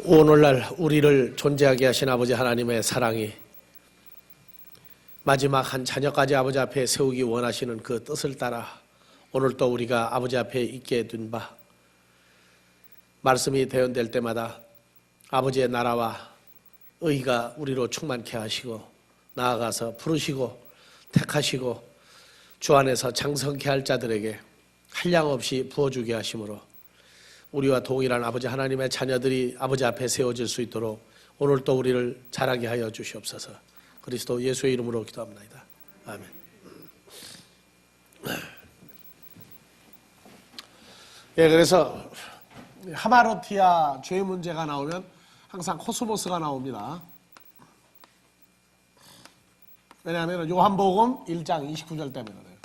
오늘날 우리를 존재하게 하신 아버지 하나님의 사랑이 마지막 한 자녀까지 아버지 앞에 세우기 원하시는 그 뜻을 따라 오늘 또 우리가 아버지 앞에 있게 된 바, 말씀이 대언될 때마다 아버지의 나라와 의가 우리로 충만케 하시고 나아가서 부르시고 택하시고 주 안에서 장성케 할 자들에게 한량없이 부어주게 하심으로 우리와 동일한 아버지 하나님의 자녀들이 아버지 앞에 세워질 수 있도록 오늘 또 우리를 자라게 하여 주시옵소서. 그리스도 예수의 이름으로 기도합니다. 아멘. 예, 그래서 하마르티아 죄 문제가 나오면 항상 코스모스가 나옵니다. 왜냐하면 요한복음 1장 29절 때문에 그래요.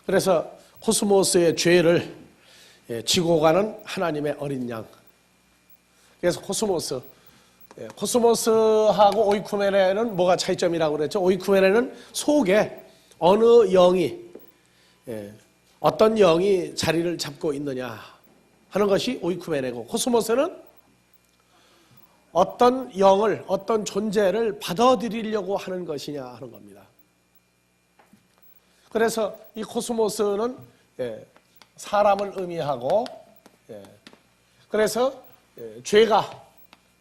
그래서 코스모스의 죄를 지고 가는 하나님의 어린 양. 그래서 코스모스하고 오이쿠메네는 뭐가 차이점이라고 그랬죠? 오이쿠메네는 속에 어느 영이, 어떤 영이 자리를 잡고 있느냐 하는 것이 오이쿠메네고, 코스모스는 어떤 영을, 어떤 존재를 받아들이려고 하는 것이냐 하는 겁니다. 그래서 이 코스모스는 사람을 의미하고, 그래서 죄가,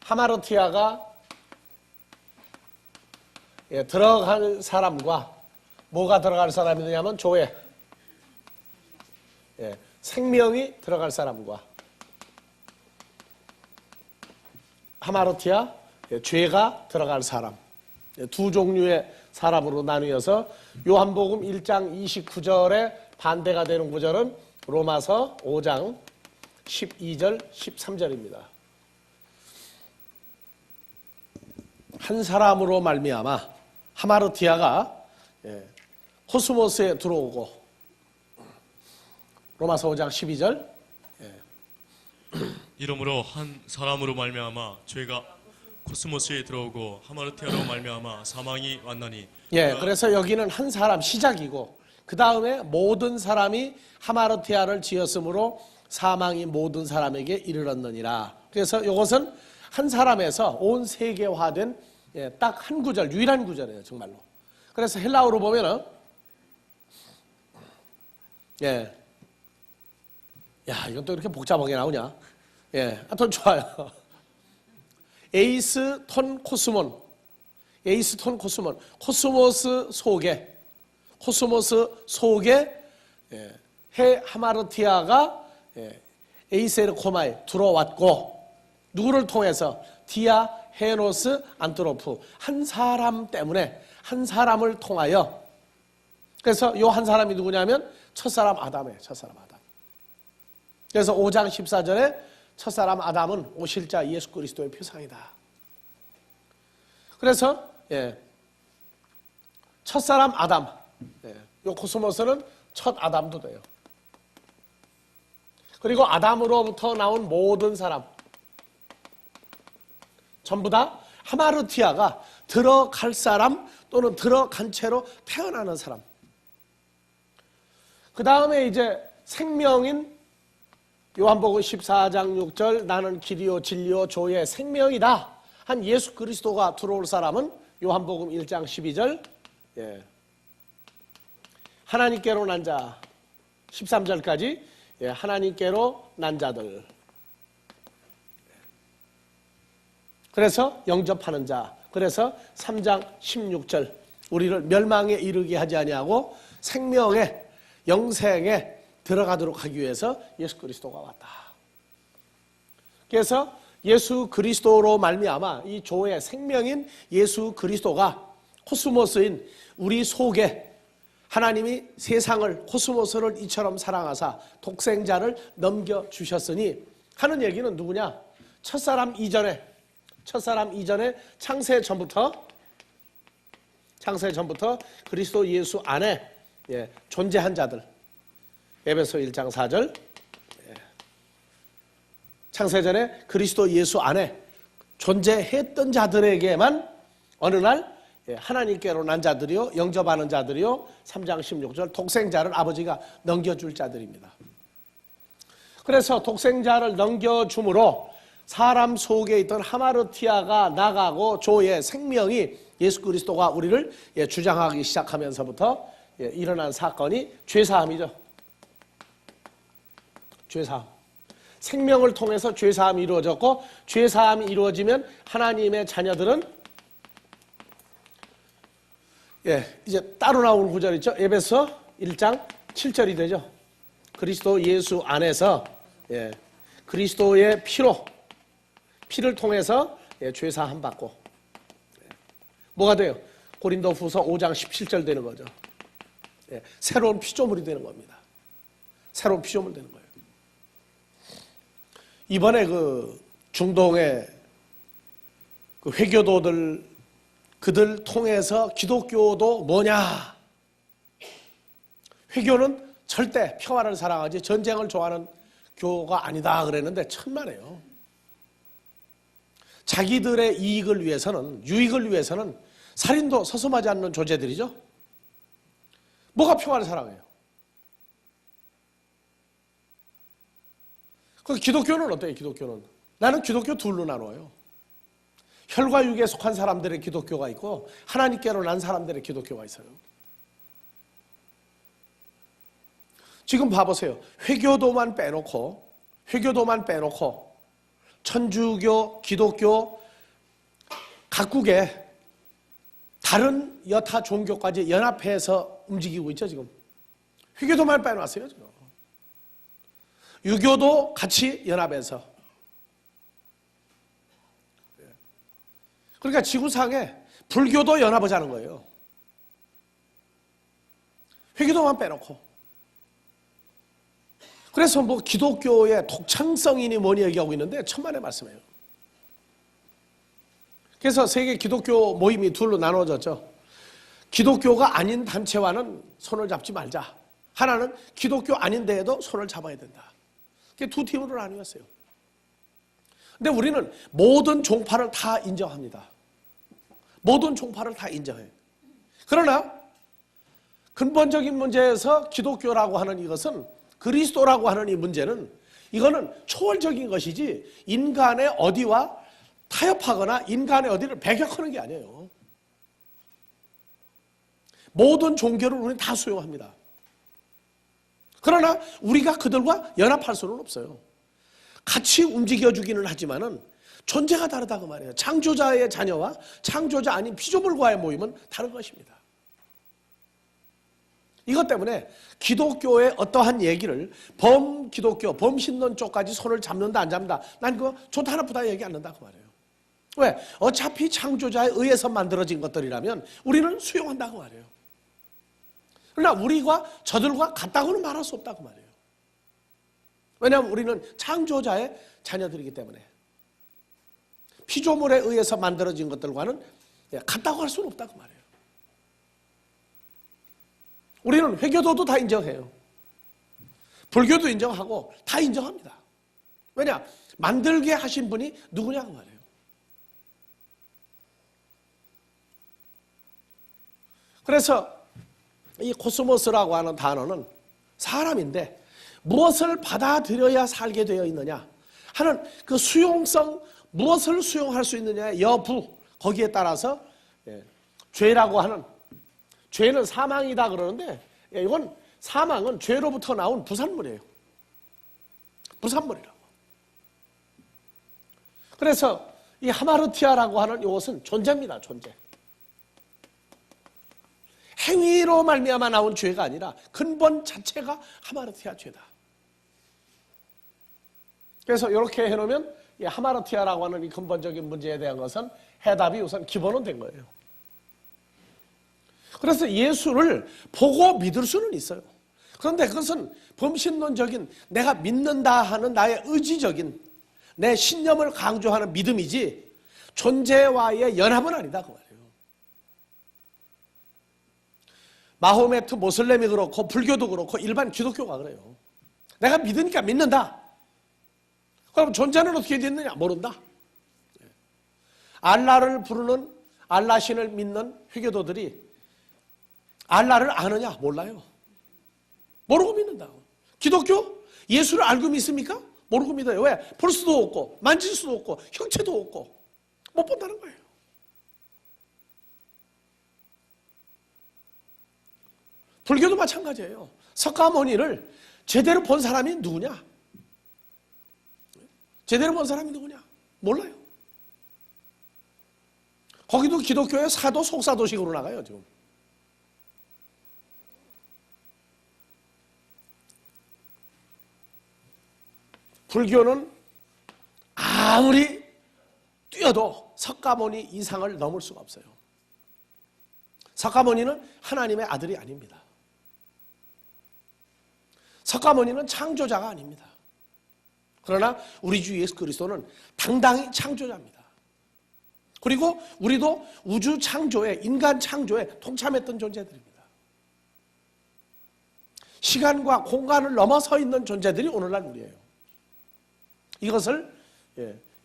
하마르티아가 들어갈 사람과 뭐가 들어갈 사람이냐면 조에 생명이 들어갈 사람과 하마르티아 죄가 들어갈 사람, 두 종류의 사람으로 나뉘어서 요한복음 1장 29절에 반대가 되는 구절은 로마서 5장 12절 13절입니다. 한 사람으로 말미암아 하마르티아가 코스모스에 들어오고, 로마서 5장 12절 이러므로 한 사람으로 말미암아 죄가 코스모스에 들어오고 하마르티아로 말미암아 사망이 왔나니. 그래서 여기는 한 사람 시작이고 그 다음에 모든 사람이 하마르티아를 지었으므로 사망이 모든 사람에게 이르렀느니라. 그래서 이것은 한 사람에서 온 세계화된 딱 한 구절, 유일한 구절이에요, 정말로. 그래서 헬라어로 보면은 이건 또 이렇게 복잡하게 나오냐? 하여튼 좋아요. 에이스 톤 코스몬, 코스모스 속에 해 하마르티아가 에이세르코마에 들어왔고, 누구를 통해서? 디아 헤노스 안트로프, 한 사람 때문에, 한 사람을 통하여. 그래서 요 한 사람이 누구냐면 첫사람 아담이에요. 첫사람 아담. 그래서 5장 14절에 첫사람 아담은 오실 자 예수 그리스도의 표상이다. 그래서 첫사람 아담, 요 코스모스는 첫 아담도 돼요. 그리고 아담으로부터 나온 모든 사람 전부 다 하마르티아가 들어갈 사람 또는 들어간 채로 태어나는 사람. 그 다음에 이제 생명인 요한복음 14장 6절 나는 길이요 진리요 조의 생명이다 한 예수 그리스도가 들어올 사람은 요한복음 1장 12절 하나님께로 난 자 13절까지 하나님께로 난 자들. 그래서 영접하는 자. 그래서 3장 16절 우리를 멸망에 이르게 하지 아니하고 생명의 영생에 들어가도록 하기 위해서 예수 그리스도가 왔다. 그래서 예수 그리스도로 말미암아 이 조의 생명인 예수 그리스도가 코스모스인 우리 속에 하나님이 세상을, 코스모스를 이처럼 사랑하사 독생자를 넘겨주셨으니 하는 얘기는 누구냐? 첫사람 이전에 창세 전부터 그리스도 예수 안에 존재한 자들. 에베소 1장 4절 창세전에 그리스도 예수 안에 존재했던 자들에게만 어느 날 하나님께로 난 자들이요 영접하는 자들이요 3장 16절 독생자를 아버지가 넘겨줄 자들입니다. 그래서 독생자를 넘겨줌으로 사람 속에 있던 하마르티아가 나가고 조의 생명이 예수 그리스도가 우리를 주장하기 시작하면서부터 일어난 사건이 죄사함이죠. 죄사함. 생명을 통해서 죄사함이 이루어졌고, 죄사함이 이루어지면 하나님의 자녀들은 이제 따로 나오는 구절 있죠. 에베소 1장 7절이 되죠. 그리스도 예수 안에서 그리스도의 피를 통해서 죄사함 받고 뭐가 돼요? 고린도후서 5장 17절 되는 거죠. 새로운 피조물이 되는 겁니다. 새로운 피조물 되는 거예요. 이번에 그 중동의 그 회교도들 그들 통해서 기독교도 뭐냐? 회교는 절대 평화를 사랑하지 전쟁을 좋아하는 교가 아니다 그랬는데 천만에요. 자기들의 이익을 위해서는, 유익을 위해서는 살인도 서슴하지 않는 존재들이죠. 뭐가 평화를 사랑해요? 그 기독교는 어때요? 기독교는 나는 기독교 둘로 나눠요. 혈과 육에 속한 사람들의 기독교가 있고 하나님께로 난 사람들의 기독교가 있어요. 지금 봐보세요. 회교도만 빼놓고 천주교, 기독교 각국의 다른 여타 종교까지 연합해서 움직이고 있죠. 지금 회교도만 빼놨어요. 지금 유교도 같이 연합해서. 그러니까 지구상에 불교도 연합하자는 거예요. 회교도만 빼놓고. 그래서 뭐 기독교의 독창성이니 뭐니 얘기하고 있는데 천만의 말씀이에요. 그래서 세계 기독교 모임이 둘로 나눠졌죠. 기독교가 아닌 단체와는 손을 잡지 말자. 하나는 기독교 아닌데에도 손을 잡아야 된다. 그게 두 팀으로 나뉘었어요. 근데 우리는 모든 종파를 다 인정합니다. 모든 종파를 다 인정해요. 그러나 근본적인 문제에서 기독교라고 하는 이것은, 그리스도라고 하는 이 문제는, 이거는 초월적인 것이지 인간의 어디와 타협하거나 인간의 어디를 배격하는 게 아니에요. 모든 종교를 우리는 다 수용합니다. 그러나 우리가 그들과 연합할 수는 없어요. 같이 움직여주기는 하지만은 존재가 다르다고 말해요. 창조자의 자녀와 창조자 아닌 피조물과의 모임은 다른 것입니다. 이것 때문에 기독교의 어떠한 얘기를 범기독교, 범신론 쪽까지 손을 잡는다 안 잡는다, 난 그거 좋다 나쁘다 얘기 안 한다고 말해요. 왜? 어차피 창조자에 의해서 만들어진 것들이라면 우리는 수용한다고 말해요. 그러나 우리가 저들과 같다고는 말할 수 없다고 말해요. 왜냐하면 우리는 창조자의 자녀들이기 때문에 피조물에 의해서 만들어진 것들과는 같다고 할 수는 없다고 말해요. 우리는 회교도도 다 인정해요. 불교도 인정하고 다 인정합니다. 왜냐? 만들게 하신 분이 누구냐고 말해요. 그래서 이 코스모스라고 하는 단어는 사람인데 무엇을 받아들여야 살게 되어 있느냐 하는 그 수용성, 무엇을 수용할 수 있느냐의 여부, 거기에 따라서 죄라고 하는, 죄는 사망이다 그러는데 이건 사망은 죄로부터 나온 부산물이에요. 부산물이라고. 그래서 이 하마르티아라고 하는 이것은 존재입니다. 존재. 행위로 말미암아 나온 죄가 아니라 근본 자체가 하마르티아 죄다. 그래서 이렇게 해놓으면 이 하마르티아라고 하는 이 근본적인 문제에 대한 것은 해답이 우선 기본은 된 거예요. 그래서 예수를 보고 믿을 수는 있어요. 그런데 그것은 범신론적인 내가 믿는다 하는 나의 의지적인 내 신념을 강조하는 믿음이지 존재와의 연합은 아니다 그 말이에요. 마호메트 모슬렘이 그렇고 불교도 그렇고 일반 기독교가 그래요. 내가 믿으니까 믿는다. 그럼 존재는 어떻게 됐느냐? 모른다. 알라를 부르는, 알라신을 믿는 회교도들이 알라를 아느냐? 몰라요. 모르고 믿는다고. 기독교? 예수를 알고 믿습니까? 모르고 믿어요. 왜? 볼 수도 없고 만질 수도 없고 형체도 없고 못 본다는 거예요. 불교도 마찬가지예요. 석가모니를 제대로 본 사람이 누구냐? 제대로 본 사람이 누구냐? 몰라요. 거기도 기독교의 사도 속사도식으로 나가요 지금. 불교는 아무리 뛰어도 석가모니 이상을 넘을 수가 없어요. 석가모니는 하나님의 아들이 아닙니다. 석가모니는 창조자가 아닙니다. 그러나 우리 주 예수 그리스도는 당당히 창조자입니다. 그리고 우리도 우주 창조에, 인간 창조에 동참했던 존재들입니다. 시간과 공간을 넘어서 있는 존재들이 오늘날 우리예요. 이것을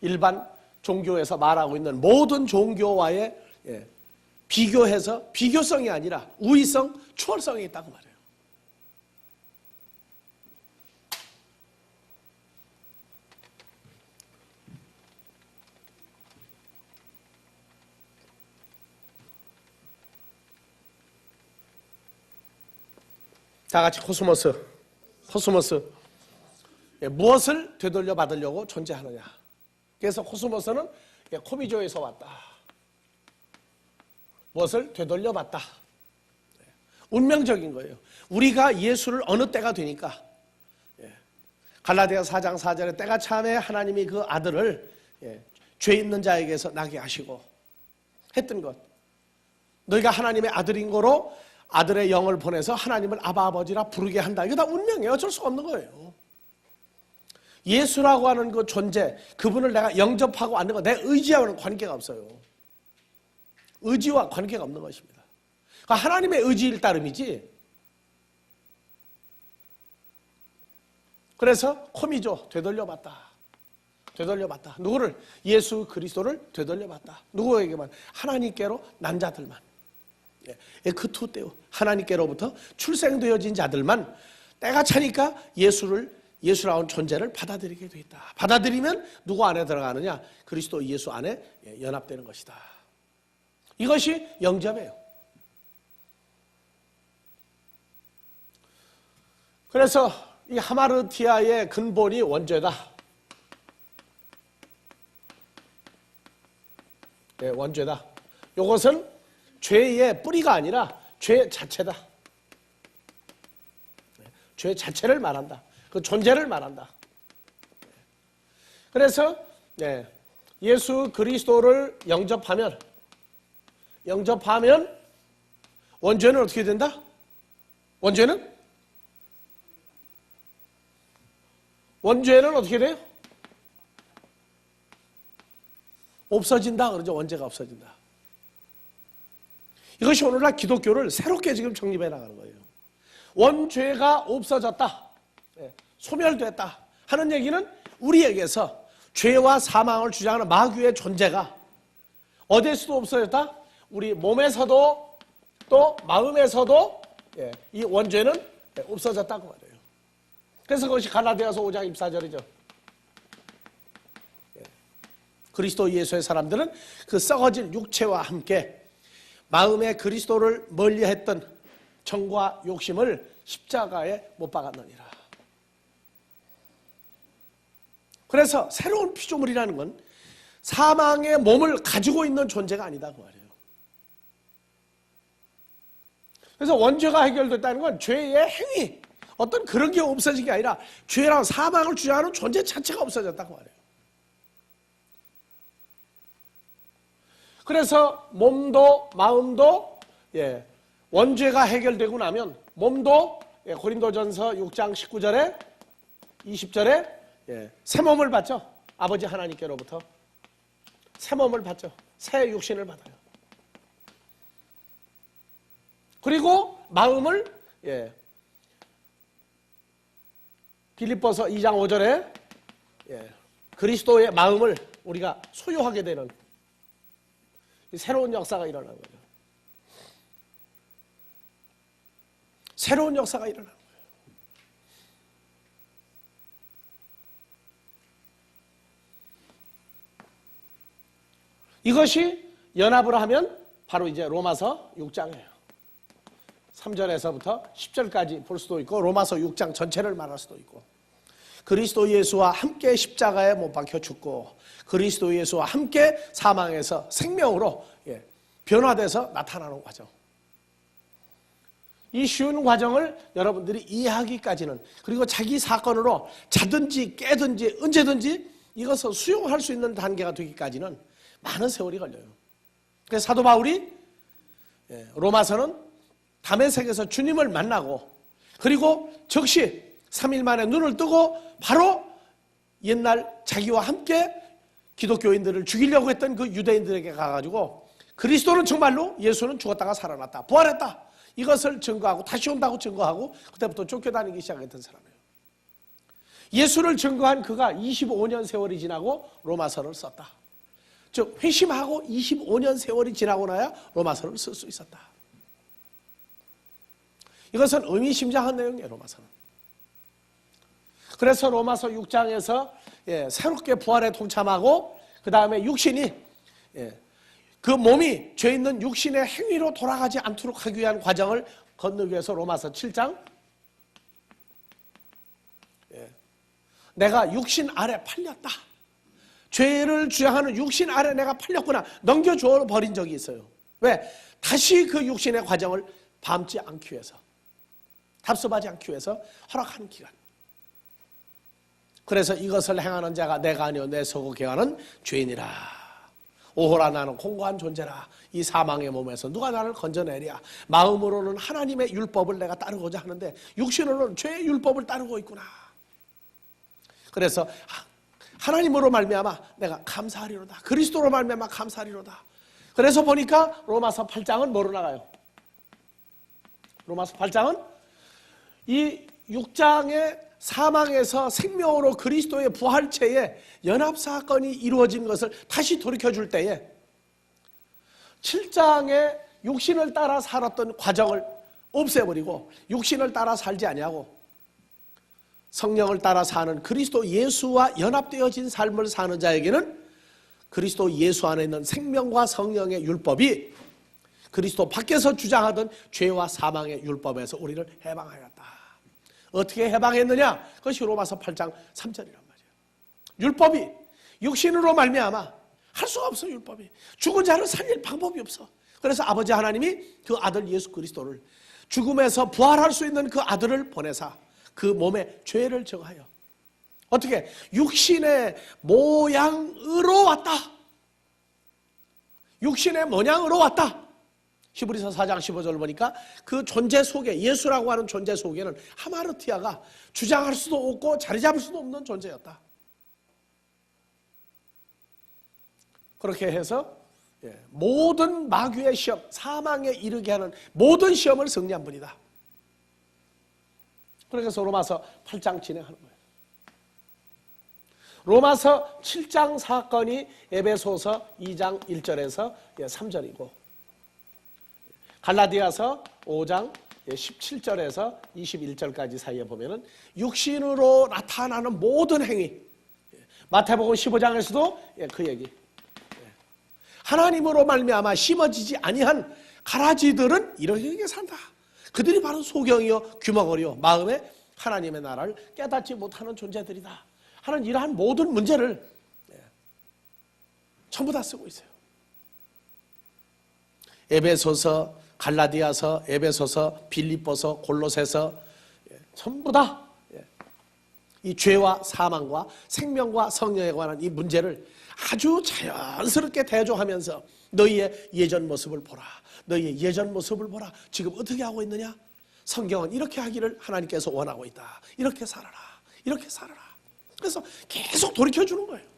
일반 종교에서 말하고 있는 모든 종교와의 비교해서 비교성이 아니라 우위성, 추월성이 있다고 말해요. 다 같이 코스모스. 무엇을 되돌려 받으려고 존재하느냐. 그래서 코스모스는 코미조에서 왔다. 무엇을 되돌려 받다. 운명적인 거예요. 우리가 예수를 어느 때가 되니까 갈라디아 4장 4절에 때가 참에 하나님이 그 아들을 죄 있는 자에게서 나게 하시고 했던 것. 너희가 하나님의 아들인 거로 아들의 영을 보내서 하나님을 아바 아버지라 부르게 한다. 이거 다 운명이에요. 어쩔 수 없는 거예요. 예수라고 하는 그 존재, 그분을 내가 영접하고 앉는 거, 내 의지와는 관계가 없어요. 의지와 관계가 없는 것입니다. 그러니까 하나님의 의지일 따름이지. 그래서 코미조, 되돌려봤다. 누구를? 예수 그리스도를 되돌려봤다. 누구에게만? 하나님께로 난 자들만. 에크투테오, 하나님께로부터 출생되어진 자들만 때가 차니까 예수라는 존재를 받아들이게 돼 있다. 받아들이면 누구 안에 들어가느냐? 그리스도 예수 안에 연합되는 것이다. 이것이 영접이에요. 그래서 이 하마르티아의 근본이 원죄다. 원죄다. 이것은 죄의 뿌리가 아니라 죄 자체다. 죄 자체를 말한다. 그 존재를 말한다. 그래서 예수 그리스도를 영접하면 원죄는 어떻게 된다? 원죄는 어떻게 돼요? 없어진다 그러죠. 원죄가 없어진다. 이것이 오늘날 기독교를 새롭게 지금 정립해 나가는 거예요. 원죄가 없어졌다, 소멸됐다 하는 얘기는 우리에게서 죄와 사망을 주장하는 마귀의 존재가 어디에서도 없어졌다? 우리 몸에서도 또 마음에서도 이 원죄는 없어졌다고 말해요. 그래서 그것이 갈라디아서 5장 24절이죠. 그리스도 예수의 사람들은 그 썩어질 육체와 함께 마음에 그리스도를 멀리했던 정과 욕심을 십자가에 못 박았느니라. 그래서 새로운 피조물이라는 건 사망의 몸을 가지고 있는 존재가 아니다 그 말이에요. 그래서 원죄가 해결됐다는 건 죄의 행위, 어떤 그런 게 없어진 게 아니라 죄랑 사망을 주장하는 존재 자체가 없어졌다고 말해요. 그래서 몸도 마음도 원죄가 해결되고 나면 몸도 고린도전서 6장 19절에 20절에 새 몸을 받죠. 아버지 하나님께로부터 새 몸을 받죠. 새 육신을 받아요. 그리고 마음을 빌립보서 2장 5절에 그리스도의 마음을 우리가 소유하게 되는 새로운 역사가 일어나는 거예요. 새로운 역사가 일어나는 거예요. 이것이 연합을 하면 바로 이제 로마서 6장이에요. 3절에서부터 10절까지 볼 수도 있고 로마서 6장 전체를 말할 수도 있고 그리스도 예수와 함께 십자가에 못 박혀 죽고 그리스도 예수와 함께 사망해서 생명으로 변화돼서 나타나는 과정. 이 쉬운 과정을 여러분들이 이해하기까지는 그리고 자기 사건으로 자든지 깨든지 언제든지 이것을 수용할 수 있는 단계가 되기까지는 많은 세월이 걸려요. 그래서 사도 바울이 로마서는 다메섹에서 주님을 만나고 그리고 즉시 3일 만에 눈을 뜨고 바로 옛날 자기와 함께 기독교인들을 죽이려고 했던 그 유대인들에게 가가지고 그리스도는 정말로 예수는 죽었다가 살아났다, 부활했다, 이것을 증거하고 다시 온다고 증거하고 그때부터 쫓겨다니기 시작했던 사람이에요. 예수를 증거한 그가 25년 세월이 지나고 로마서를 썼다. 즉 회심하고 25년 세월이 지나고 나야 로마서를 쓸 수 있었다. 이것은 의미심장한 내용이에요. 로마서는. 그래서 로마서 6장에서 새롭게 부활에 동참하고 그 다음에 육신이 그 몸이 죄 있는 육신의 행위로 돌아가지 않도록 하기 위한 과정을 건너기 위해서 로마서 7장 내가 육신 아래 팔렸다. 죄를 주장하는 육신 아래 내가 팔렸구나. 넘겨줘 버린 적이 있어요. 왜? 다시 그 육신의 과정을 밟지 않기 위해서, 답습하지 않기 위해서 허락하는 기간. 그래서 이것을 행하는 자가 내가 아니요 내 속을 계하는 죄인이라. 오호라 나는 공고한 존재라. 이 사망의 몸에서 누가 나를 건져내랴. 마음으로는 하나님의 율법을 내가 따르고자 하는데 육신으로는 죄의 율법을 따르고 있구나. 그래서 하나님으로 말미암아 내가 감사하리로다. 그리스도로 말미암아 감사하리로다. 그래서 보니까 로마서 8장은 뭐로 나가요? 로마서 8장은 이 6장의 사망에서 생명으로 그리스도의 부활체에 연합사건이 이루어진 것을 다시 돌이켜줄 때에 7장의 육신을 따라 살았던 과정을 없애버리고 육신을 따라 살지 아니하고 성령을 따라 사는 그리스도 예수와 연합되어진 삶을 사는 자에게는 그리스도 예수 안에 있는 생명과 성령의 율법이 그리스도 밖에서 주장하던 죄와 사망의 율법에서 우리를 해방하였다. 어떻게 해방했느냐? 그것이 로마서 8장 3절이란 말이에요. 율법이 육신으로 말미암아 할 수가 없어. 율법이 죽은 자를 살릴 방법이 없어. 그래서 아버지 하나님이 그 아들 예수 그리스도를 죽음에서 부활할 수 있는 그 아들을 보내사 그 몸에 죄를 정하여 어떻게? 육신의 모양으로 왔다. 육신의 모양으로 왔다. 히브리서 4장 15절을 보니까 그 존재 속에 예수라고 하는 존재 속에는 하마르티아가 주장할 수도 없고 자리 잡을 수도 없는 존재였다. 그렇게 해서 모든 마귀의 시험, 사망에 이르게 하는 모든 시험을 승리한 분이다. 그래서 로마서 8장 진행하는 거예요. 로마서 7장 사건이 에베소서 2장 1절에서 3절이고 갈라디아서 5장 17절에서 21절까지 사이에 보면은 육신으로 나타나는 모든 행위, 마태복음 15장에서도 그 얘기, 하나님으로 말미암아 심어지지 아니한 가라지들은 이렇게 산다. 그들이 바로 소경이요 귀머거리요 마음에 하나님의 나라를 깨닫지 못하는 존재들이다 하는 이러한 모든 문제를 전부 다 쓰고 있어요. 에베소서, 갈라디아서, 에베소서, 빌립보서, 골로새서 전부 다 이 죄와 사망과 생명과 성령에 관한 이 문제를 아주 자연스럽게 대조하면서 너희의 예전 모습을 보라. 너희의 예전 모습을 보라. 지금 어떻게 하고 있느냐? 성경은 이렇게 하기를 하나님께서 원하고 있다. 이렇게 살아라. 이렇게 살아라. 그래서 계속 돌이켜주는 거예요.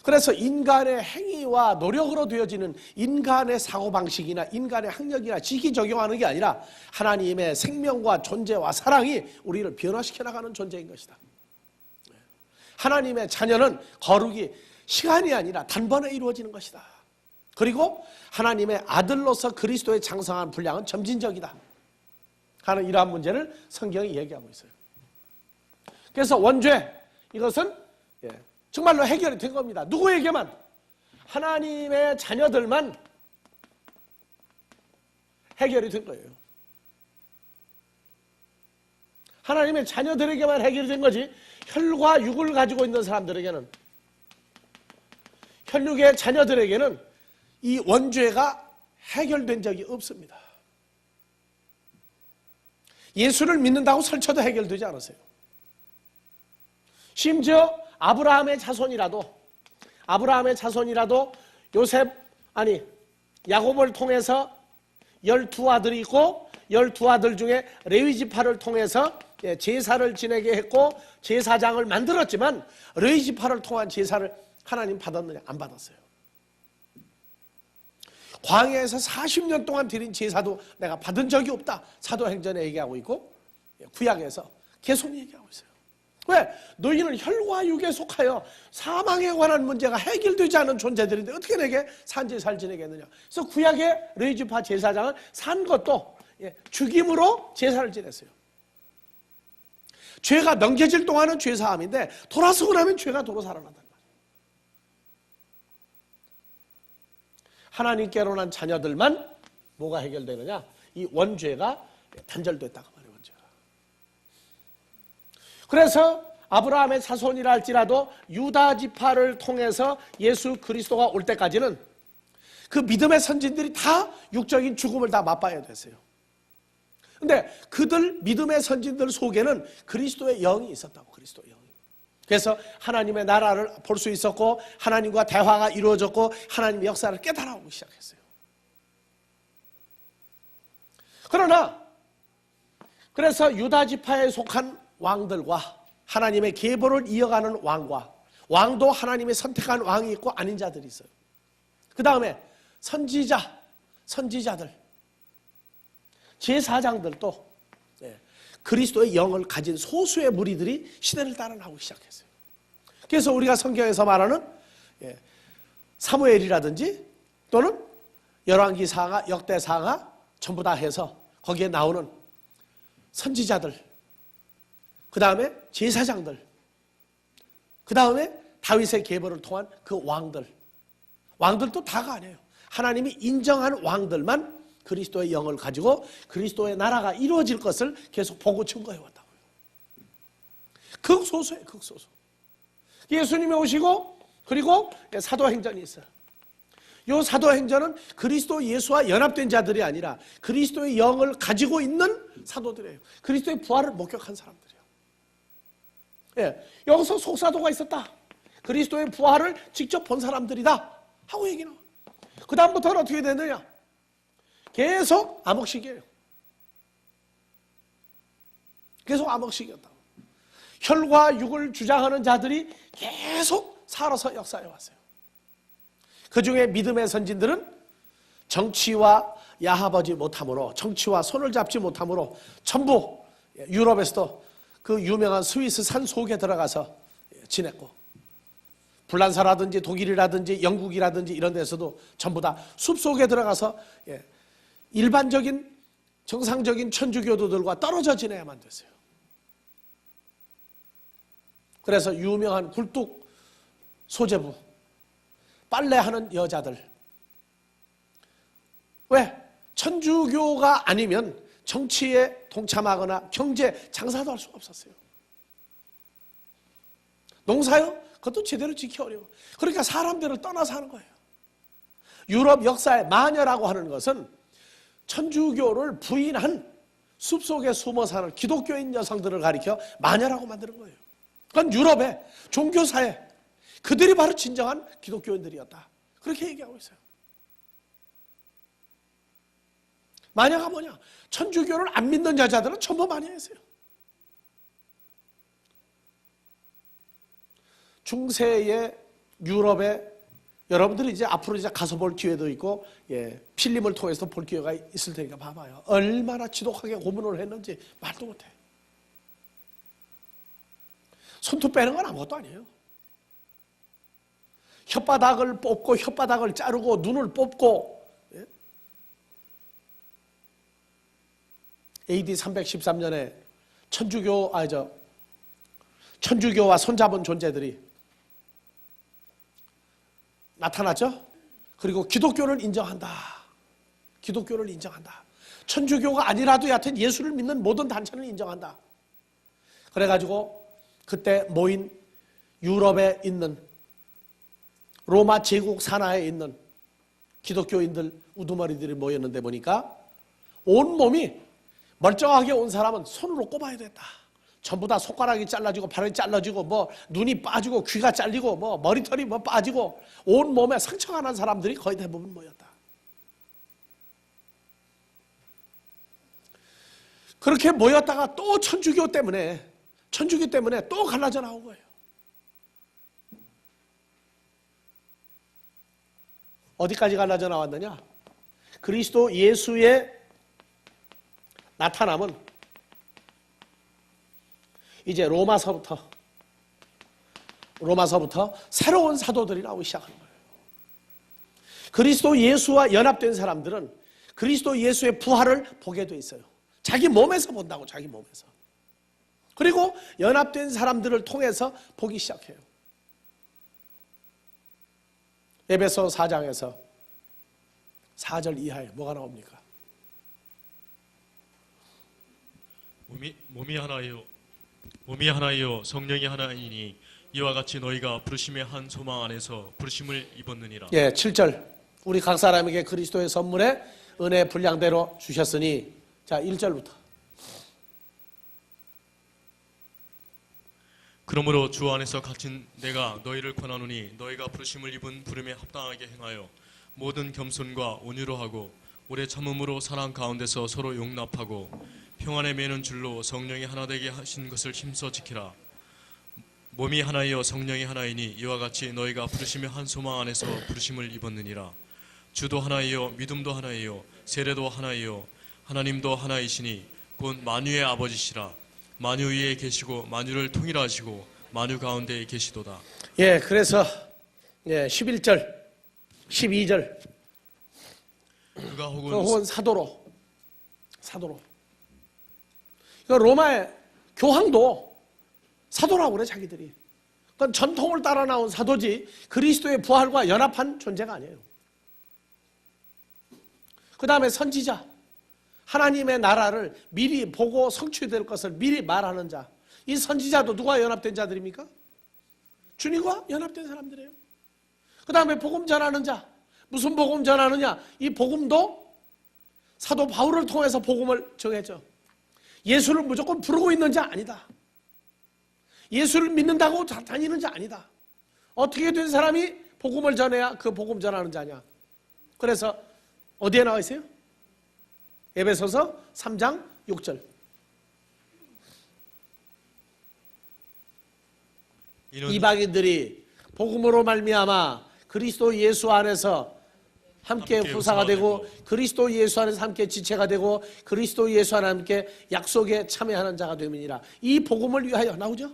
그래서 인간의 행위와 노력으로 되어지는 인간의 사고방식이나 인간의 학력이나 지기 적용하는 게 아니라 하나님의 생명과 존재와 사랑이 우리를 변화시켜 나가는 존재인 것이다. 하나님의 자녀는 거룩이 시간이 아니라 단번에 이루어지는 것이다. 그리고 하나님의 아들로서 그리스도의 장성한 분량은 점진적이다 하는 이러한 문제를 성경이 얘기하고 있어요. 그래서 원죄, 이것은 정말로 해결이 된 겁니다. 누구에게만? 하나님의 자녀들만 해결이 된 거예요. 하나님의 자녀들에게만 해결이 된 거지, 혈과 육을 가지고 있는 사람들에게는, 혈육의 자녀들에게는 이 원죄가 해결된 적이 없습니다. 예수를 믿는다고 설쳐도 해결되지 않았어요. 심지어 아브라함의 자손이라도 야곱을 통해서 12아들이 있고 12아들 중에 레위 지파를 통해서 제사를 지내게 했고 제사장을 만들었지만 레위 지파를 통한 제사를 하나님 받았느냐? 안 받았어요. 광야에서 40년 동안 드린 제사도 내가 받은 적이 없다. 사도행전에 얘기하고 있고 구약에서 계속 얘기하고 있어요. 왜? 너희는 혈과 육에 속하여 사망에 관한 문제가 해결되지 않은 존재들인데 어떻게 내게 산제사를 지내겠느냐. 그래서 구약의 레위지파 제사장은 산 것도 죽임으로 제사를 지냈어요. 죄가 넘겨질 동안은 죄사함인데 돌아서고 나면 죄가 도로 살아난단 말이에요. 하나님께로 난 자녀들만 뭐가 해결되느냐? 이 원죄가 단절됐다고 말이에요. 원죄가. 그래서 아브라함의 자손이라 할지라도 유다 지파를 통해서 예수 그리스도가 올 때까지는 그 믿음의 선진들이 다 육적인 죽음을 다 맛봐야 됐어요. 근데 그들 믿음의 선진들 속에는 그리스도의 영이 있었다고. 그리스도의 영이. 그래서 하나님의 나라를 볼 수 있었고 하나님과 대화가 이루어졌고 하나님의 역사를 깨달아오기 시작했어요. 그래서 유다 지파에 속한 왕들과 하나님의 계보를 이어가는 왕도 하나님의 선택한 왕이 있고 아닌 자들이 있어요. 그 다음에 선지자들, 제사장들도 그리스도의 영을 가진 소수의 무리들이 시대를 따라 나오기 시작했어요. 그래서 우리가 성경에서 말하는 사무엘이라든지 또는 열왕기사가, 역대사가 전부 다 해서 거기에 나오는 선지자들, 그 다음에 제사장들, 그 다음에 다윗의 계보를 통한 그 왕들도 다가 아니에요. 하나님이 인정한 왕들만 그리스도의 영을 가지고 그리스도의 나라가 이루어질 것을 계속 보고 증거해 왔다고요. 극소수예요, 극소수. 예수님이 오시고 그리고 사도행전이 있어요. 이 사도행전은 그리스도 예수와 연합된 자들이 아니라 그리스도의 영을 가지고 있는 사도들이에요. 그리스도의 부활을 목격한 사람들이에요. 여기서 속사도가 있었다. 그리스도의 부활을 직접 본 사람들이다 하고 얘기 나와. 그 다음부터는 어떻게 되느냐? 계속 암흑시기예요. 계속 암흑시기였다. 혈과 육을 주장하는 자들이 계속 살아서 역사해 왔어요. 그 중에 믿음의 선진들은 정치와 야합하지 못함으로, 정치와 손을 잡지 못함으로 전부 유럽에서도 그 유명한 스위스 산 속에 들어가서 지냈고, 불란서라든지 독일이라든지 영국이라든지 이런 데서도 전부 다 숲속에 들어가서 일반적인 정상적인 천주교도들과 떨어져 지내야만 됐어요. 그래서 유명한 굴뚝 소재부, 빨래하는 여자들. 왜? 천주교가 아니면 정치에 동참하거나 경제, 장사도 할 수가 없었어요. 농사요? 그것도 제대로 지키기 어려워. 그러니까 사람들을 떠나서 하는 거예요. 유럽 역사의 마녀라고 하는 것은 천주교를 부인한 숲속에 숨어 사는 기독교인 여성들을 가리켜 마녀라고 만드는 거예요. 그건 유럽의 종교사회, 그들이 바로 진정한 기독교인들이었다. 그렇게 얘기하고 있어요. 마녀가 뭐냐? 천주교를 안 믿는 여자들은 전부 마녀였어요. 중세의 유럽에 여러분들이 이제 앞으로 이제 가서 볼 기회도 있고, 필름을 통해서 볼 기회가 있을 테니까 봐봐요. 얼마나 지독하게 고문을 했는지 말도 못해. 손톱 빼는 건 아무것도 아니에요. 혓바닥을 뽑고 혓바닥을 자르고 눈을 뽑고. AD 313년에 천주교와 손잡은 존재들이 나타났죠. 그리고 기독교를 인정한다. 기독교를 인정한다. 천주교가 아니라도 여하튼 예수를 믿는 모든 단체는 인정한다. 그래가지고 그때 모인 유럽에 있는 로마 제국 산하에 있는 기독교인들 우두머리들이 모였는데 보니까 온몸이 멀쩡하게 온 사람은 손으로 꼽아야 됐다. 전부 다 손가락이 잘라지고 발이 잘라지고 뭐 눈이 빠지고 귀가 잘리고 뭐 머리털이 뭐 빠지고 온몸에 상처가 난 사람들이 거의 대부분 모였다. 그렇게 모였다가 또 천주교 때문에 또 갈라져 나온 거예요. 어디까지 갈라져 나왔느냐? 그리스도 예수의 나타남은 이제 로마서부터 새로운 사도들이 나오기 시작하는 거예요. 그리스도 예수와 연합된 사람들은 그리스도 예수의 부활을 보게 돼 있어요. 자기 몸에서 본다고, 자기 몸에서. 그리고 연합된 사람들을 통해서 보기 시작해요. 에베소 4장에서 4절 이하에 뭐가 나옵니까? 몸이 하나요 성령이 하나이니 이와 같이 너희가 부르심의 한 소망 안에서 부르심을 입었느니라. 예, 7절. 우리 각 사람에게 그리스도의 선물에 은혜 분량대로 주셨으니. 자, 1절부터. 그러므로 주 안에서 갇힌 내가 너희를 권하노니 너희가 부르심을 입은 부름에 합당하게 행하여 모든 겸손과 온유로 하고 오래 참음으로 사랑 가운데서 서로 용납하고 평안에 매는 줄로 성령이 하나 되게 하신 것을 힘써 지키라. 몸이 하나이요 성령이 하나이니 이와 같이 너희가 부르심의 한 소망 안에서 부르심을 입었느니라. 주도 하나이요 믿음도 하나이요 세례도 하나이요 하나님도 하나이시니 곧 만유의 아버지시라. 만유 위에 계시고 만유를 통일하시고 만유 가운데 계시도다. 예, 그래서 11절, 12절. 그가 혹은 사도로. 로마의 교황도 사도라고 그래, 자기들이. 그건 전통을 따라 나온 사도지 그리스도의 부활과 연합한 존재가 아니에요. 그 다음에 선지자. 하나님의 나라를 미리 보고 성취될 것을 미리 말하는 자. 이 선지자도 누가 연합된 자들입니까? 주님과 연합된 사람들이에요. 그 다음에 복음 전하는 자. 무슨 복음 전하느냐? 이 복음도 사도 바울을 통해서 복음을 정했죠. 예수를 무조건 부르고 있는 자 아니다. 예수를 믿는다고 다니는 자 아니다. 어떻게 된 사람이 복음을 전해야 그 복음 전하는 자냐. 그래서 어디에 나와 있어요? 에베소서 3장 6절. 이방인들이 복음으로 말미암아 그리스도 예수 안에서 함께 후사가 되고 그리스도 예수 안에서 함께 지체가 되고 그리스도 예수 안에 함께 약속에 참여하는 자가 됨이니라. 이 복음을 위하여 나오죠.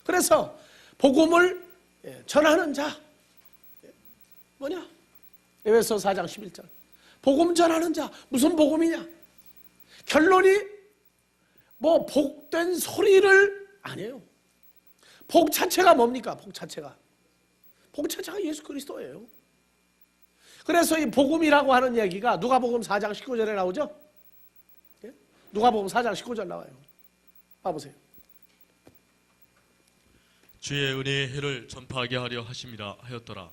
그래서 복음을 전하는 자 뭐냐? 에베소 4장 11절. 복음 전하는 자. 무슨 복음이냐? 결론이 뭐 복된 소리를 아니에요. 복 자체가 뭡니까? 복 자체가 예수 그리스도예요. 그래서 이 복음이라고 하는 얘기가 누가복음 4장 19절에 나오죠? 예? 누가복음 4장 19절 나와요. 봐보세요. 주의 은혜의 해를 전파하게 하려 하심이라 하였더라.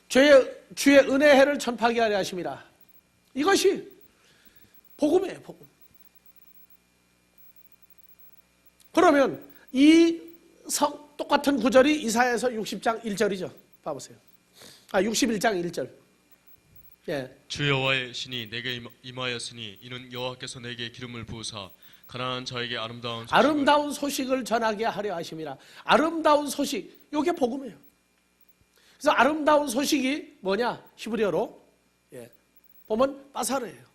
주의 은혜의 해를 전파하게 하려 하심이라. 이것이 복음이에요, 복음. 그러면 이 똑같은 구절이 이사야서 60장 1절이죠. 봐보세요. 61장 1절. 예. 주 여호와의 신이 내게 임하였으니 이는 여호와께서 내게 기름을 부으사 가난한 자에게 아름다운 소식을 전하게 하려 하심이라. 아름다운 소식, 이게 복음이에요. 그래서 아름다운 소식이 뭐냐? 히브리어로 보면 바사르예요.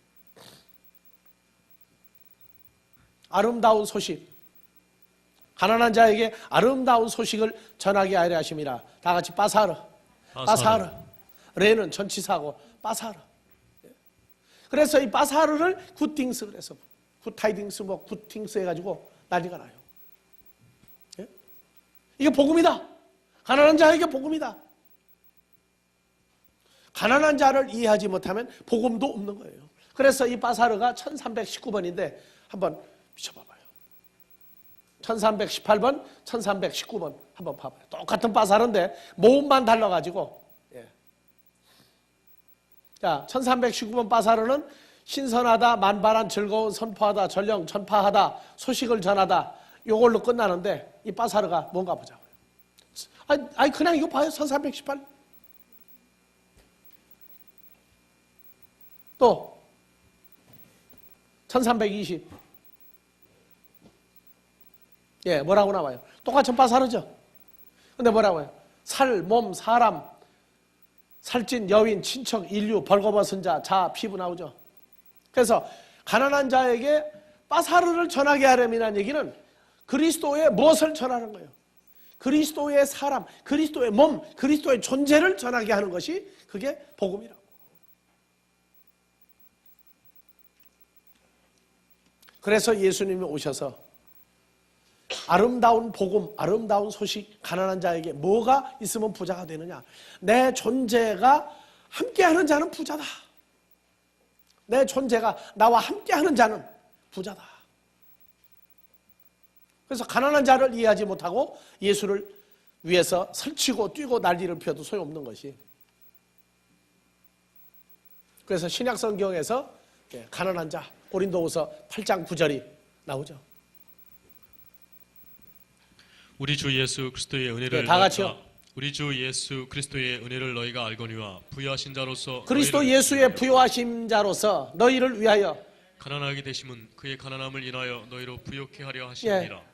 아름다운 소식. 가난한 자에게 아름다운 소식을 전하게 하려 하심이라. 다 같이 바사르. 레는 전치사고 바사르. 그래서 이 바사르를 굿띵스 그래서 굿타이딩스 굿팅스 해가지고 난리가 나요. 이게 복음이다. 가난한 자에게 복음이다. 가난한 자를 이해하지 못하면 복음도 없는 거예요. 그래서 이 바사르가 1319번인데 한번 비춰봐봐요. 1318번, 1319번 한번 봐봐요. 똑같은 바사르인데 모음만 달라가지고. 예. 자, 1319번 바사르는 신선하다, 만발한, 즐거운, 선포하다, 전령, 전파하다, 소식을 전하다, 요걸로 끝나는데 이 바사르가 뭔가 보자고요. 아니 그냥 이거 봐요. 1318. 또 1320. 예, 뭐라고 나와요? 똑같은 바사르죠. 근데 뭐라고요? 살, 몸, 사람, 살찐, 여인, 친척, 인류, 벌거벗은 자, 자, 피부 나오죠. 그래서 가난한 자에게 바사르를 전하게 하려면 얘기는 그리스도의 무엇을 전하는 거예요? 그리스도의 사람, 그리스도의 몸, 그리스도의 존재를 전하게 하는 것이 그게 복음이라고. 그래서 예수님이 오셔서 아름다운 복음, 아름다운 소식, 가난한 자에게 뭐가 있으면 부자가 되느냐? 내 존재가 함께하는 자는 부자다. 내 존재가 나와 함께하는 자는 부자다. 그래서 가난한 자를 이해하지 못하고 예수를 위해서 설치고 뛰고 난리를 피워도 소용없는 것이. 그래서 신약 성경에서 가난한 자, 고린도후서 8장 9절이 나오죠. 우리 주 예수 그리스도의 은혜를 다 같이요. 우리 주 예수 그리스도의 은혜를 너희가 알거니와 부여하신 자로서 그리스도 예수의 부요하신 자로서 너희를 위하여 가난하게 되심은 그의 가난함을 인하여 너희로 부욕해 하려 하심이니라.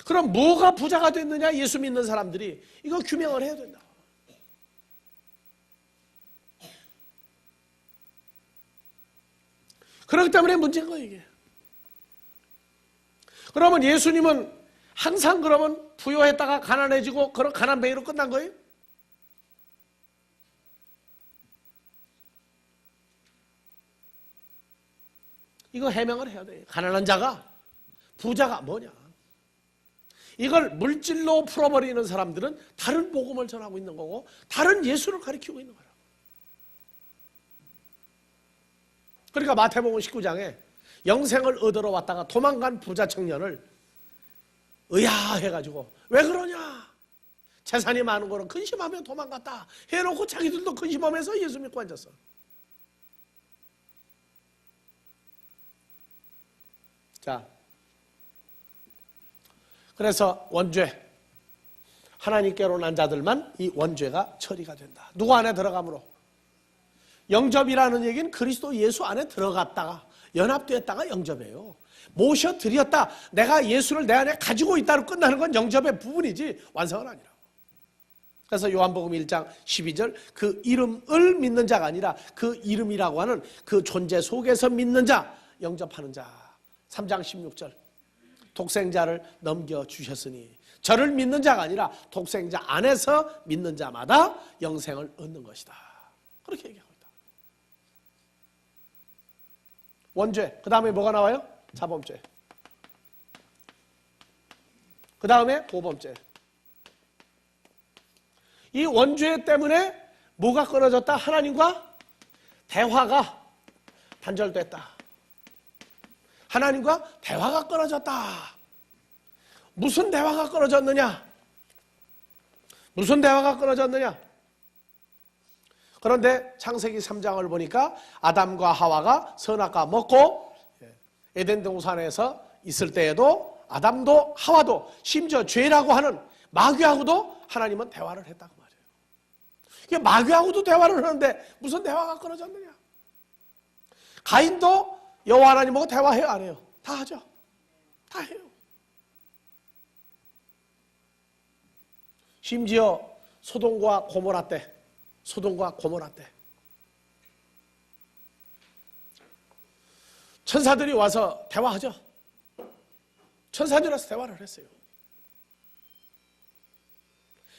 그럼 뭐가 부자가 됐느냐? 예수 믿는 사람들이 이거 규명을 해야 된다. 그렇기 때문에 문제인 거예요, 이게. 그러면 예수님은 항상 그러면 부요했다가 가난해지고 그런 가난뱅이로 끝난 거예요? 이거 해명을 해야 돼요. 가난한 자가, 부자가 뭐냐? 이걸 물질로 풀어버리는 사람들은 다른 복음을 전하고 있는 거고 다른 예수를 가리키고 있는 거라고. 그러니까 마태복음 19장에 영생을 얻으러 왔다가 도망간 부자 청년을 의아해가지고 왜 그러냐? 재산이 많은 거는 근심하며 도망갔다 해놓고 자기들도 근심하면서 예수 믿고 앉았어. 자, 그래서 원죄, 하나님께로 난 자들만 이 원죄가 처리가 된다. 누구 안에 들어감으로? 영접이라는 얘기는 그리스도 예수 안에 들어갔다가 연합되었다가 영접이에요. 모셔드렸다. 내가 예수를 내 안에 가지고 있다로 끝나는 건 영접의 부분이지 완성은 아니라고. 그래서 요한복음 1장 12절 그 이름을 믿는 자가 아니라 그 이름이라고 하는 그 존재 속에서 믿는 자, 영접하는 자. 3장 16절 독생자를 넘겨주셨으니 저를 믿는 자가 아니라 독생자 안에서 믿는 자마다 영생을 얻는 것이다. 그렇게 얘기하고 있다. 원죄, 그 다음에 뭐가 나와요? 자범죄. 그 다음에 보범죄. 이 원죄 때문에 뭐가 끊어졌다? 하나님과 대화가 단절됐다. 하나님과 대화가 끊어졌다. 무슨 대화가 끊어졌느냐? 무슨 대화가 끊어졌느냐? 그런데 창세기 3장을 보니까 아담과 하와가 선악과 먹고 에덴 동산에서 있을 때에도 아담도 하와도 심지어 죄라고 하는 마귀하고도 하나님은 대화를 했다고 말이에요. 이게 마귀하고도 대화를 하는데 무슨 대화가 끊어졌느냐? 가인도 여호와 하나님하고 대화해요, 안 해요? 다 하죠. 다 해요. 심지어 소돔과 고모라 때 천사들이 와서 대화하죠. 천사들이 와서 대화를 했어요.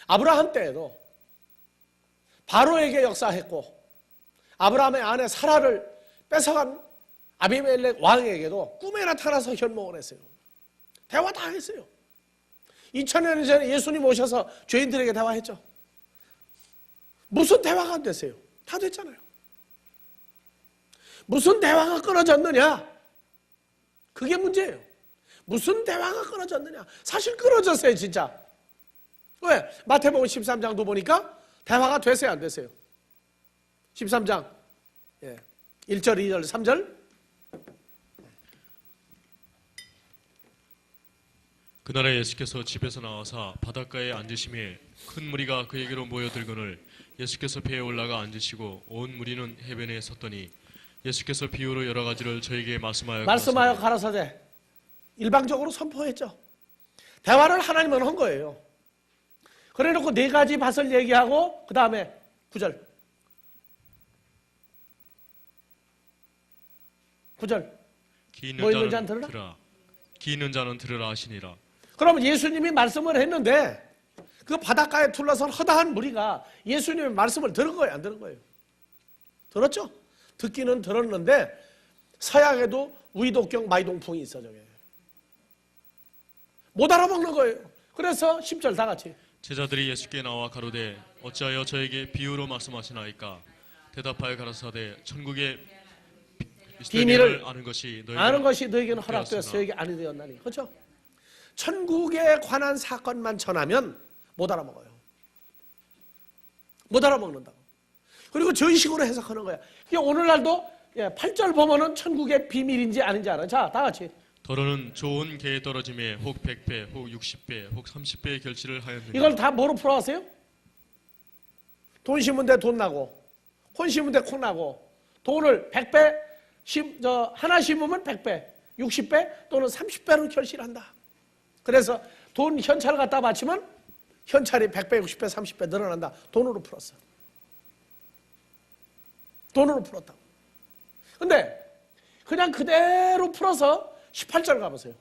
아브라함 때에도 바로에게 역사했고 아브라함의 아내 사라를 뺏어간 아비멜렉 왕에게도 꿈에 나타나서 현몽을 했어요. 대화 다 했어요. 2000년 전에 예수님 오셔서 죄인들에게 대화했죠. 무슨 대화가 안 됐어요? 다 됐잖아요. 무슨 대화가 끊어졌느냐? 그게 문제예요. 무슨 대화가 끊어졌느냐? 사실 끊어졌어요, 진짜. 왜? 마태복음 13장도 보니까 대화가 됐어요, 안 됐어요? 13장 1절, 2절, 3절. 그날에 예수께서 집에서 나와사 바닷가에 앉으심에 큰 무리가 그에게로 모여들거늘 예수께서 배에 올라가 앉으시고 온 무리는 해변에 섰더니 예수께서 비유로 여러 가지를 저에게 말씀하여 가라사대 일방적으로 선포했죠. 대화를 하나님은 한 거예요. 그래놓고 네 가지 밭을 얘기하고 그 다음에 9절 기 뭐 있는 있는 자는 자는 들으라? 들으라 기 있는 자는 들으라 하시니라. 그러면 예수님이 말씀을 했는데 그 바닷가에 둘러선 허다한 무리가 예수님의 말씀을 들은 거예요, 안 들은 거예요? 들었죠? 듣기는 들었는데 서양에도 위독경 마이동풍이 있어 저게. 못 알아먹는 거예요. 그래서 10절 다 같이 제자들이 예수께 나와 가로되 어찌하여 저에게 비유로 말씀하시나이까. 대답하여 가라사대 천국의 비밀을 아는 것이 너에게는 허락되어 저에게 아니 되었나니. 그렇죠? 천국에 관한 사건만 전하면 못 알아먹어요. 못 알아먹는다고. 그리고 저희 식으로 해석하는 거야. 오늘날도 8절 보면은 천국의 비밀인지 아닌지 알아. 자, 다 같이. 더러는 좋은 개에 떨어짐에 혹 100배, 혹 60배, 혹 30배의 결실을 하였느니라. 이걸 다 뭐로 풀어가세요? 돈 심은 데 돈 나고, 콘 심은 데 콘 나고, 돈을 100배, 하나 심으면 100배, 60배 또는 30배로 결실한다. 그래서 돈 현찰 갖다 바치면 현찰이 100배, 60배, 30배 늘어난다. 돈으로 풀었어. 돈으로 풀었다고. 근데 그냥 그대로 풀어서 18절 가보세요.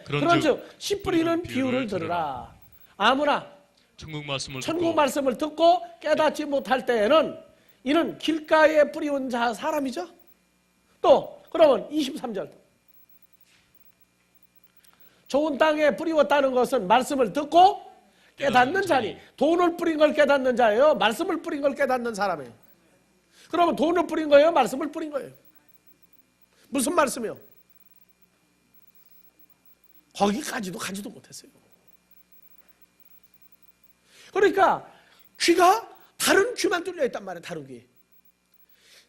그런즉 씨 뿌리는 비유를 들으라. 아무나 천국 말씀을 듣고 깨닫지 못할 때에는 이는 길가에 뿌리온 자 사람이죠. 또 그러면 23절 좋은 땅에 뿌리웠다는 것은 말씀을 듣고 깨닫는 자니. 돈을 뿌린 걸 깨닫는 자예요? 말씀을 뿌린 걸 깨닫는 사람이에요? 그러면 돈을 뿌린 거예요? 말씀을 뿌린 거예요? 무슨 말씀이요? 거기까지도 가지도 못했어요. 그러니까 귀가 다른 귀만 뚫려 있단 말이에요. 다른 귀.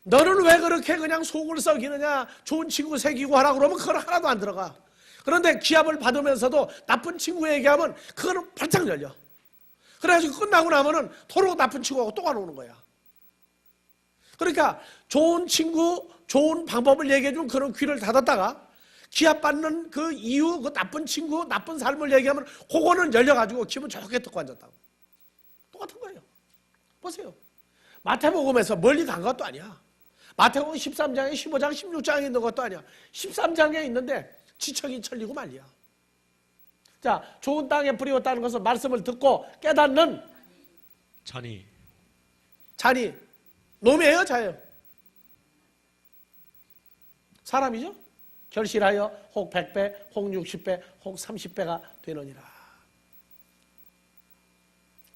너는 왜 그렇게 그냥 속을 썩이느냐, 좋은 친구 새기고 하라고 그러면 그건 하나도 안 들어가. 그런데 기합을 받으면서도 나쁜 친구 얘기하면 그거는 발짝 열려. 그래가지고 끝나고 나면은 도로 나쁜 친구하고 또 가는 거야. 그러니까 좋은 친구, 좋은 방법을 얘기해주면 그런 귀를 닫았다가 기합받는 그 이유, 그 나쁜 친구, 나쁜 삶을 얘기하면 그거는 열려가지고 기분 좋게 듣고 앉았다고. 똑같은 거예요. 보세요. 마태복음에서 멀리 간 것도 아니야. 마태복음 13장에 15장, 16장에 있는 것도 아니야. 13장에 있는데 지척이 천리고 말이야. 자, 좋은 땅에 뿌리웠다는 것은 말씀을 듣고 깨닫는 자니. 놈이에요, 자예요? 사람이죠? 결실하여 혹 100배, 혹 60배, 혹 30배가 되느니라.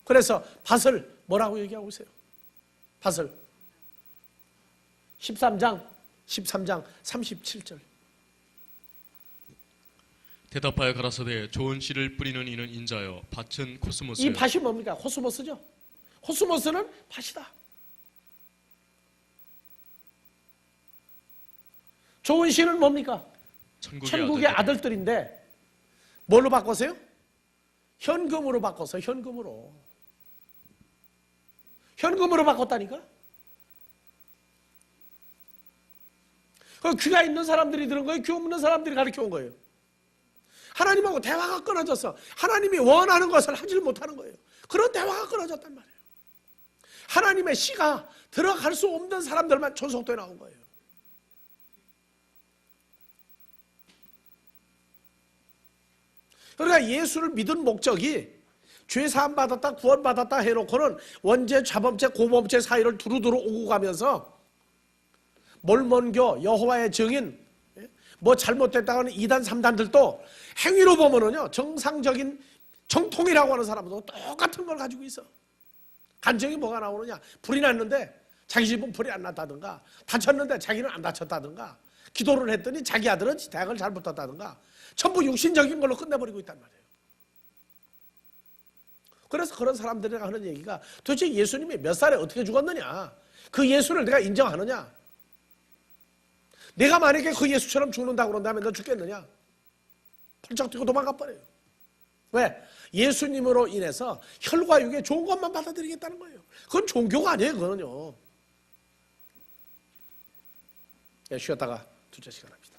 그래서 밭을 뭐라고 얘기하고 있어요? 밭을 13장 37절 대답하여 가라사대 좋은 씨를 뿌리는 이는 인자요 밭은 코스모스요. 이 밭이 뭡니까? 코스모스죠. 코스모스는 밭이다. 좋은 씨는 뭡니까? 천국의 아들들인데 뭘로 바꿨어요? 현금으로 바꿨어요. 현금으로 바꿨다니까? 그 귀가 있는 사람들이 들은 거예요? 귀 없는 사람들이 가르쳐 온 거예요? 하나님하고 대화가 끊어졌어. 하나님이 원하는 것을 하질 못하는 거예요. 그런 대화가 끊어졌단 말이에요. 하나님의 씨가 들어갈 수 없는 사람들만 존속돼 나온 거예요. 그러니까 예수를 믿은 목적이 죄 사함 받았다, 구원 받았다 해놓고는 원죄, 자범죄, 고범죄 사이를 두루두루 오고 가면서 몰몬교, 여호와의 증인, 뭐 잘못됐다고 하는 2단, 3단들도 행위로 보면은요, 정상적인 정통이라고 하는 사람도 똑같은 걸 가지고 있어. 간증이 뭐가 나오느냐? 불이 났는데 자기 집은 불이 안 났다든가, 다쳤는데 자기는 안 다쳤다든가, 기도를 했더니 자기 아들은 대학을 잘 붙었다든가, 전부 육신적인 걸로 끝내버리고 있단 말이에요. 그래서 그런 사람들이 하는 얘기가 도대체 예수님이 몇 살에 어떻게 죽었느냐? 그 예수를 내가 인정하느냐? 내가 만약에 그 예수처럼 죽는다고 그런다면 너 죽겠느냐? 펄쩍 뛰고 도망가 버려요. 왜? 예수님으로 인해서 혈과 육의 좋은 것만 받아들이겠다는 거예요. 그건 종교가 아니에요, 그거는요. 쉬었다가 둘째 시간 합시다.